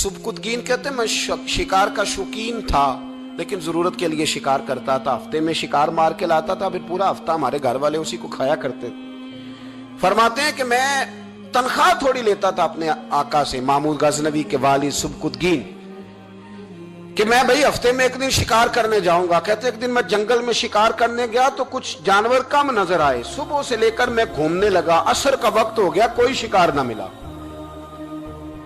सुबकुतगीन कहते हैं मैं शिकार का शौकीन था, लेकिन जरूरत के लिए शिकार करता था। हफ्ते में शिकार मार के लाता था, फिर पूरा हफ्ता हमारे घर वाले उसी को खाया करते थे। फरमाते हैं कि मैं तनख्वाह थोड़ी लेता था अपने आका से, महमूद गजनवी के वालिद सुबकुतगीन, कि मैं भाई हफ्ते में एक दिन शिकार करने जाऊंगा। कहते एक दिन मैं जंगल में शिकार करने गया तो कुछ जानवर कम नजर आए। सुबह से लेकर मैं घूमने लगा, असर का वक्त हो गया, कोई शिकार ना मिला।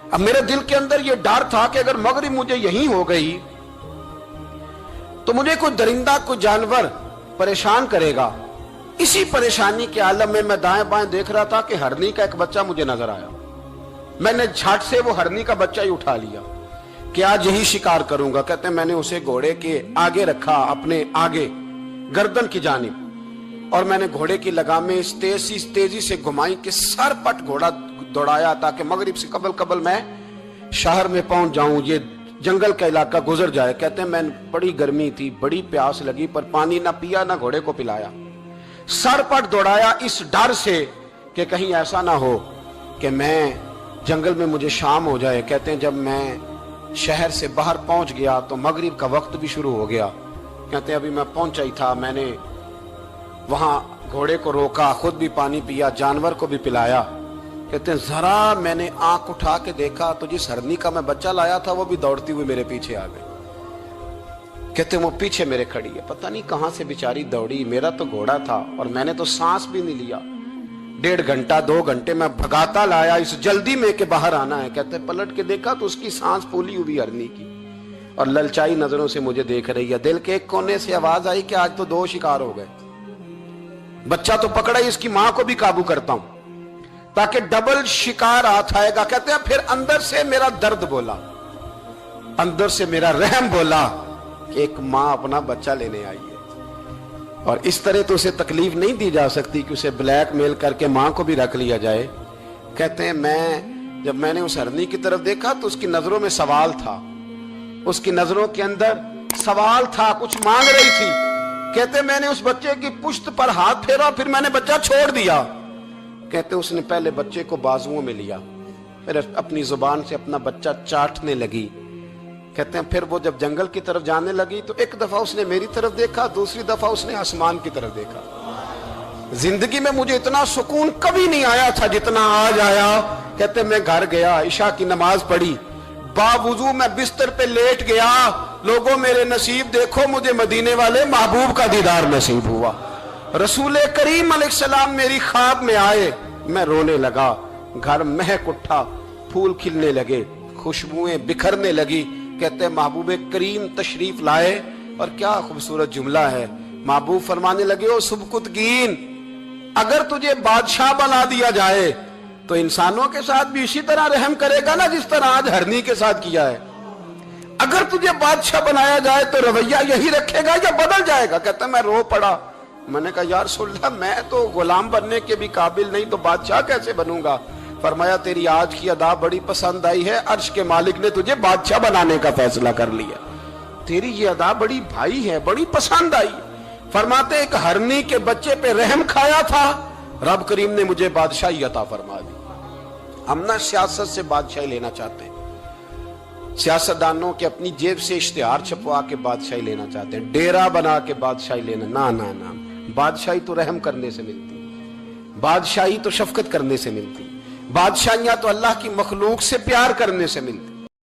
अब मेरे दिल के अंदर यह डर था कि अगर मगरिब मुझे यहीं हो गई तो मुझे कोई दरिंदा, कोई जानवर परेशान करेगा। इसी परेशानी के आलम में मैं दाएं बाएं देख रहा था कि हरनी का एक बच्चा मुझे नजर आया। मैंने झट से वो हरनी का बच्चा ही उठा लिया कि आज यही शिकार करूंगा। कहते मैंने उसे घोड़े के आगे रखा, अपने आगे गर्दन की जानिब, और मैंने घोड़े की लगामें इस तेजी से घुमाई कि सर पट घोड़ा दौड़ाया ताकि मगरिब से कबल मैं शहर में पहुंच जाऊं, ये जंगल का इलाका गुजर जाए। कहते हैं मैं, बड़ी गर्मी थी, बड़ी प्यास लगी, पर पानी ना पिया ना घोड़े को पिलाया। सर पट दौड़ाया इस डर से कि कहीं ऐसा ना हो कि मैं जंगल में मुझे शाम हो जाए। कहते हैं जब मैं शहर से बाहर पहुंच गया तो मगरिब का वक्त भी शुरू हो गया। कहते हैं अभी मैं पहुंचा ही था, मैंने वहां घोड़े को रोका, खुद भी पानी पिया, जानवर को भी पिलाया। कहते हैं जरा मैंने आंख उठा के देखा तो जिस हरनी का मैं बच्चा लाया था वो भी दौड़ती हुई मेरे पीछे आ गई। कहते हैं वो पीछे मेरे खड़ी है, पता नहीं कहां से बेचारी दौड़ी। मेरा तो घोड़ा था और मैंने तो सांस भी नहीं लिया। 1.5 घंटा 2 घंटे मैं भगाता लाया इस जल्दी में कि बाहर आना है। कहते हैं पलट के देखा तो उसकी सांस फूली हुई हरनी की और ललचाई नजरों से मुझे देख रही है। दिल के एक कोने से आवाज आई कि आज तो 2 शिकार हो गए। बच्चा तो पकड़ा ही, इसकी मां को भी काबू करता हूं ताकि डबल शिकार हाथ आएगा। कहते हैं फिर अंदर से मेरा दर्द बोला, अंदर से मेरा रहम बोला कि एक मां अपना बच्चा लेने आई है और इस तरह तो उसे तकलीफ नहीं दी जा सकती कि उसे ब्लैकमेल करके मां को भी रख लिया जाए। कहते हैं जब मैंने उस हरनी की तरफ देखा तो उसकी नजरों में सवाल था, उसकी नजरों के अंदर सवाल था, कुछ मांग रही थी। कहते मैंने उस बच्चे की पुश्त पर हाथ फेरा, फिर मैंने बच्चा छोड़ दिया। कहते उसने पहले बच्चे को बाजुओं में लिया, फिर अपनी जुबान से अपना बच्चा चाटने लगी। कहते हैं फिर वो जब जंगल की तरफ जाने लगी तो एक दफा उसने मेरी तरफ देखा, दूसरी दफा उसने आसमान की तरफ देखा। जिंदगी में मुझे इतना सुकून कभी नहीं आया था जितना आज आया। कहते मैं घर गया, इशा की नमाज पढ़ी, बावुजू मैं बिस्तर पे लेट गया। लोगों मेरे नसीब देखो, मुझे मदीने वाले महबूब का दीदार नसीब हुआ। रसूल करीम अलैहिस्सलाम मेरी ख्वाब में आए, मैं रोने लगा। घर महक उठा, फूल खिलने लगे, खुशबुएं बिखरने लगी। कहते महबूब करीम तशरीफ लाए और क्या खूबसूरत जुमला है। महबूब फरमाने लगे, ओ सुबकुतगीन, अगर तुझे बादशाह बना दिया जाए तो इंसानों के साथ भी इसी तरह रहम करेगा ना जिस तरह आज हरनी के साथ किया है। अगर तुझे बादशाह बनाया जाए तो रवैया यही रखेगा या बदल जाएगा। कहता मैं रो पड़ा। मैंने कहा यार रसूलल्लाह, मैं तो गुलाम बनने के भी काबिल नहीं, तो बादशाह कैसे बनूंगा। फरमाया तेरी आज की अदा बड़ी पसंद आई है, अर्श के मालिक ने तुझे बादशाह बनाने का फैसला कर लिया। तेरी ये अदा बड़ी भाई है, बड़ी पसंद आई। फरमाते एक हरनी के बच्चे पे रहम खाया था, रब करीम ने मुझे बादशाही अता फरमा दी। हम ना सियासत से बादशाही लेना चाहते हैं, सियासतदानों के अपनी जेब से इश्तिहार छपवा के बादशाही लेना चाहते हैं, डेरा बना के बादशाही लेना। ना ना ना, बादशाही तो रहम करने से मिलती, बादशाही तो शफकत करने से मिलती, बादशाहियां तो अल्लाह की मखलूक से प्यार करने से मिलती।